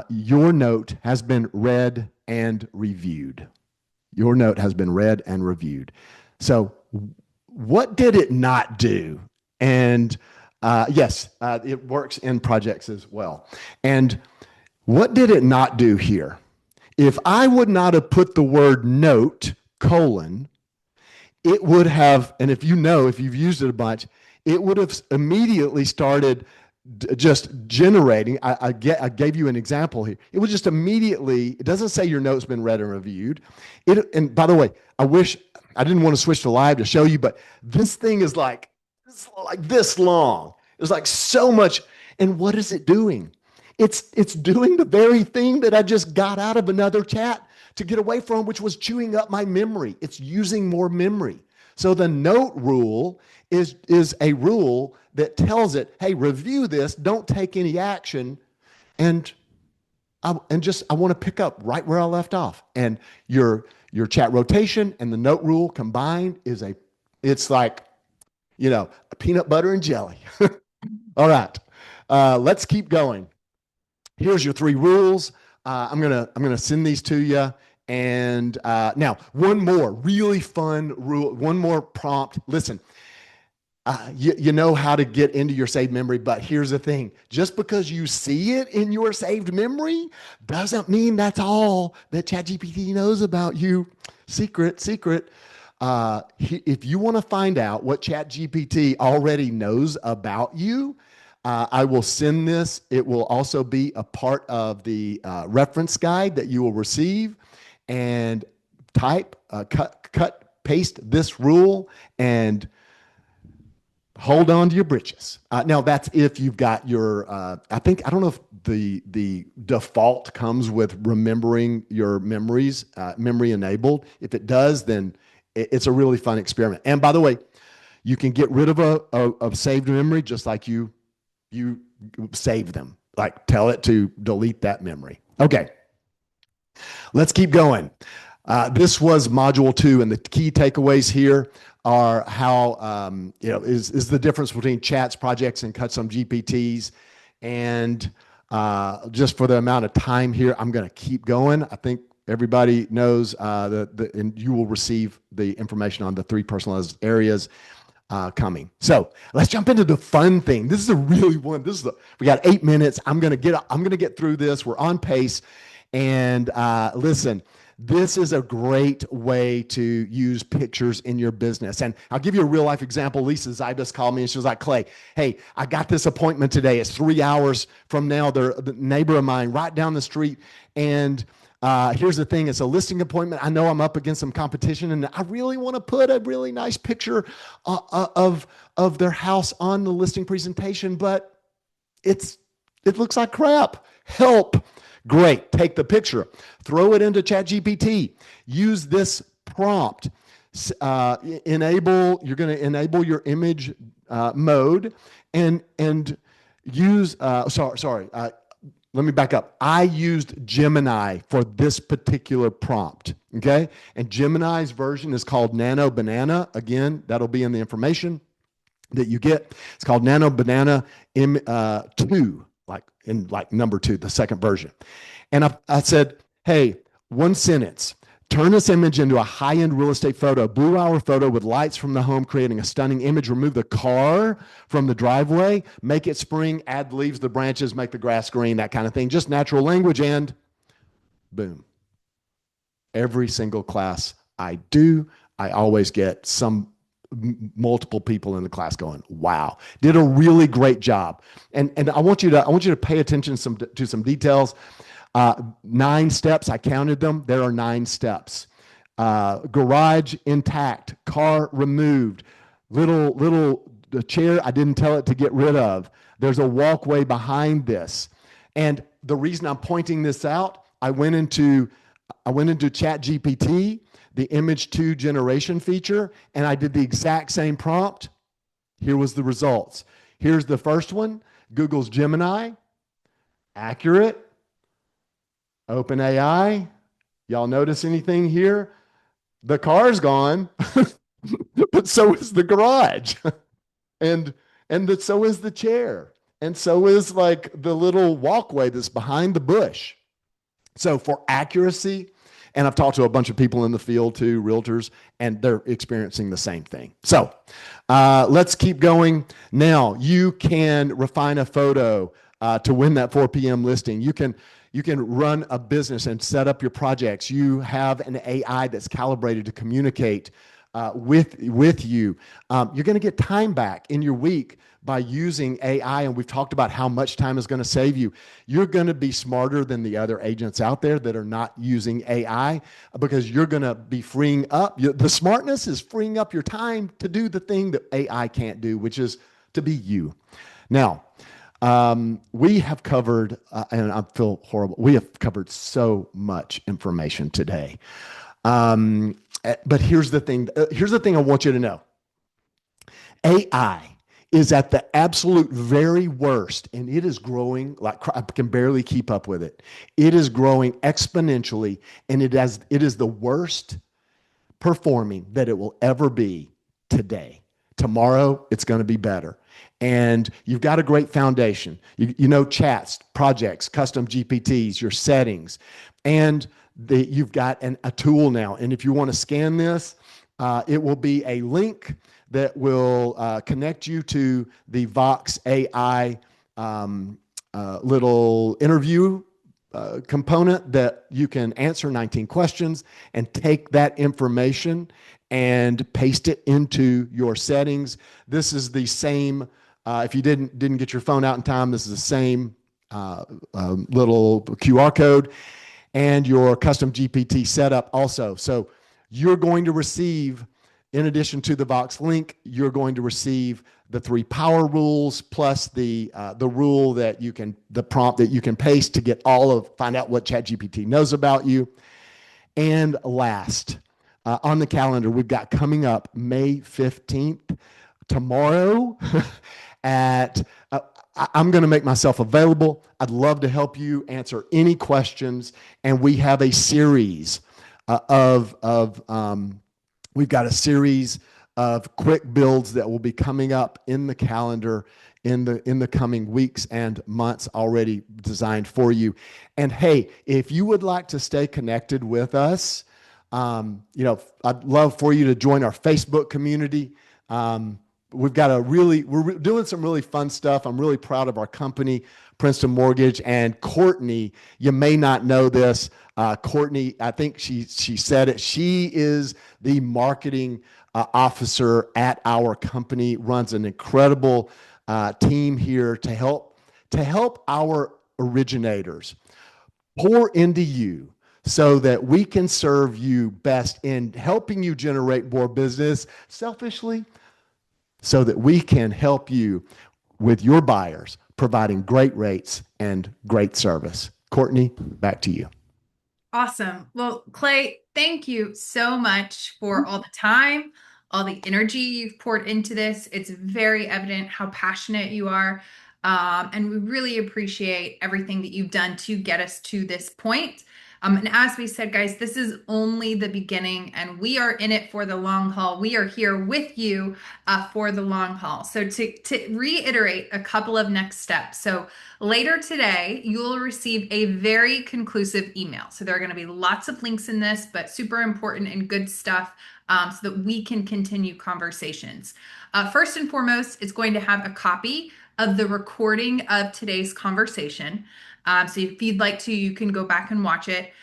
your note has been read and reviewed. Your note has been read and reviewed. So, what did it not do? And yes, it works in projects as well. And what did it not do here? If I would not have put the word note, colon, it would have, and if you've used it a bunch, it would have immediately started just generating. I gave you an example here. It would just immediately, it doesn't say your note's been read and reviewed. And by the way, I wish I didn't want to switch to live to show you, but this thing is like this long. It's like so much. And what is it doing? It's doing the very thing that I just got out of another chat to get away from, which was chewing up my memory. It's using more memory. So the note rule is a rule that tells it, hey, review this, don't take any action, and I want to pick up right where I left off. And your chat rotation and the note rule combined it's like, a peanut butter and jelly. All right, let's keep going. Here's your 3 rules. I'm gonna send these to you. And now, one more really fun rule, one more prompt. Listen, you know how to get into your saved memory, but here's the thing. Just because you see it in your saved memory doesn't mean that's all that ChatGPT knows about you. Secret. If you want to find out what ChatGPT already knows about you, I will send this. It will also be a part of the reference guide that you will receive. And paste this rule, and hold on to your britches. Now, that's if you've got your, I don't know if the default comes with remembering your memories, memory enabled. If it does, then it's a really fun experiment. And by the way, you can get rid of a saved memory just like you save them. Like, tell it to delete that memory. Okay. Let's keep going. This was module 2, and the key takeaways here are how is the difference between chats, projects, and custom GPTs. And just for the amount of time here, I'm going to keep going. I think everybody knows and you will receive the information on the 3 personalized areas coming. So let's jump into the fun thing. This is a really one. We got 8 minutes. I'm gonna get through this. We're on pace. And listen, this is a great way to use pictures in your business. And I'll give you a real life example. Lisa Zybus called me and she was like, Clay, hey, I got this appointment today. It's 3 hours from now. They're the neighbor of mine right down the street. And here's the thing. It's a listing appointment. I know I'm up against some competition, and I really want to put a really nice picture of their house on the listing presentation, but it looks like crap. Help. Great. Take the picture, throw it into ChatGPT, use this prompt, you're going to enable your image mode and use, let me back up. I used Gemini for this particular prompt. Okay. And Gemini's version is called Nano Banana. Again, that'll be in the information that you get. It's called Nano Banana 2. Like number 2, the second version. And I said, hey, one sentence, turn this image into a high-end real estate photo, blue hour photo with lights from the home, creating a stunning image, remove the car from the driveway, make it spring, add leaves, the branches, make the grass green, that kind of thing. Just natural language, and boom. Every single class I do, I always get multiple people in the class going, wow, did a really great job. And I want you to pay attention to some details. Nine steps. I counted them. There are nine steps. Garage intact, car removed, little the chair I didn't tell it to get rid of. There's a walkway behind this. And the reason I'm pointing this out, I went into ChatGPT, the image to generation feature, and I did the exact same prompt. Here was the results. Here's the first one, Google's Gemini, accurate. OpenAI, y'all notice anything here? The car's gone, but so is the garage. and so is the chair. And so is like the little walkway that's behind the bush. So for accuracy, and I've talked to a bunch of people in the field too, realtors, and they're experiencing the same thing. So let's keep going. Now you can refine a photo to win that 4 p.m. listing. You can run a business and set up your projects. You have an AI that's calibrated to communicate with you. You're going to get time back in your week by using AI, and we've talked about how much time is going to save you. You're going to be smarter than the other agents out there that are not using AI because you're going to be freeing up. The smartness is freeing up your time to do the thing that AI can't do, which is to be you. Now, we have covered, and I feel horrible, we have covered so much information today. But here's the thing I want you to know. AI is at the absolute very worst, and it is growing like I can barely keep up with it. It is growing exponentially, and it is the worst performing that it will ever be today. Tomorrow, it's going to be better. And you've got a great foundation. You know chats, projects, custom GPTs, your settings, and you've got a tool now. And if you want to scan this, it will be a link that will connect you to the Vox AI little interview component that you can answer 19 questions and take that information and paste it into your settings. This is the same. If you didn't get your phone out in time, this is the same little QR code and your custom GPT setup also. So you're going to receive, in addition to the Vox link, you're going to receive the 3 power rules plus the rule that the prompt that you can paste to find out what ChatGPT knows about you. And last, on the calendar, we've got coming up May 15th, tomorrow at I'm going to make myself available. I'd love to help you answer any questions. And we have a series we've got a series of quick builds that will be coming up in the calendar in the coming weeks and months already designed for you. And hey, if you would like to stay connected with us, I'd love for you to join our Facebook community. We're doing some really fun stuff. I'm really proud of our company, Princeton Mortgage, and Courtney. You may not know this. Courtney, I think she said it. She is the marketing officer at our company, runs an incredible team here to help our originators pour into you so that we can serve you best in helping you generate more business selfishly, so that we can help you with your buyers, providing great rates and great service. Courtney, back to you. Awesome. Well, Clay, thank you so much for all the time, all the energy you've poured into this. It's very evident how passionate you are. And we really appreciate everything that you've done to get us to this point. And as we said, guys, this is only the beginning, and we are in it for the long haul. We are here with you for the long haul. So to reiterate a couple of next steps. So later today, you will receive a very conclusive email. So there are going to be lots of links in this, but super important and good stuff so that we can continue conversations. First and foremost, it's going to have a copy of the recording of today's conversation. So if you'd like to, you can go back and watch it.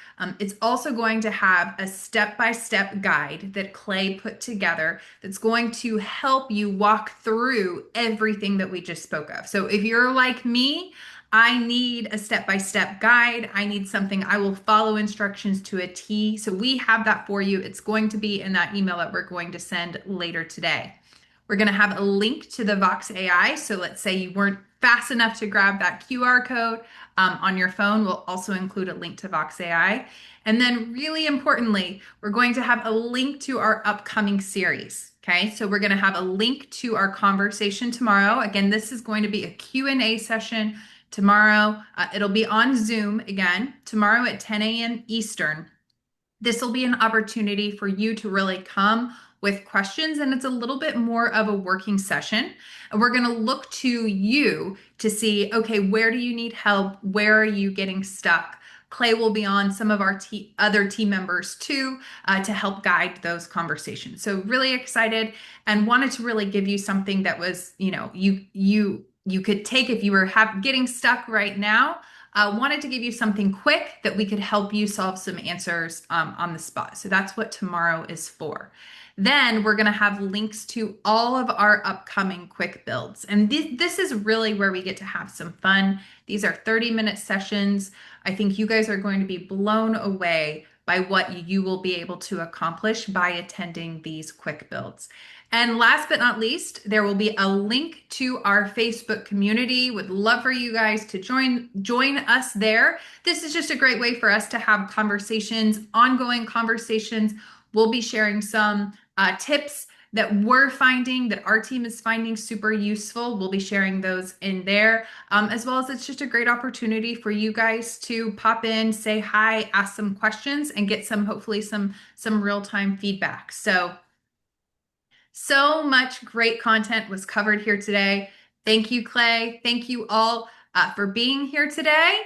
It's also going to have a step-by-step guide that Clay put together that's going to help you walk through everything that we just spoke of. So if you're like me, I need a step-by-step guide. I need something I will follow instructions to a T. So we have that for you. It's going to be in that email that we're going to send later today. We're going to have a link to the Vox AI. So let's say you weren't fast enough to grab that QR code on your phone. We'll also include a link to Vox AI. And then really importantly, we're going to have a link to our upcoming series. Okay, so we're going to have a link to our conversation tomorrow. Again, this is going to be a Q&A session tomorrow. It'll be on Zoom again tomorrow at 10 a.m. Eastern. This will be an opportunity for you to really come with questions, and it's a little bit more of a working session. And we're going to look to you to see, okay, where do you need help? Where are you getting stuck? Clay will be on, some of our other team members too, to help guide those conversations. So really excited and wanted to really give you something that was, you could take if you were getting stuck right now. Wanted to give you something quick that we could help you solve some answers on the spot. So that's what tomorrow is for. Then we're going to have links to all of our upcoming quick builds. And this is really where we get to have some fun. These are 30-minute sessions. I think you guys are going to be blown away by what you will be able to accomplish by attending these quick builds. And last but not least, there will be a link to our Facebook community. Would love for you guys to join us there. This is just a great way for us to have conversations, ongoing conversations. We'll be sharing some tips that we're finding, that our team is finding super useful. We'll be sharing those in there, as well as it's just a great opportunity for you guys to pop in, say hi, ask some questions, and get hopefully some real-time feedback. So much great content was covered here today. Thank you, Clay. Thank you all for being here today.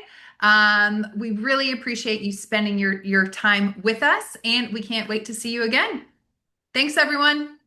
We really appreciate you spending your time with us, and we can't wait to see you again. Thanks, everyone.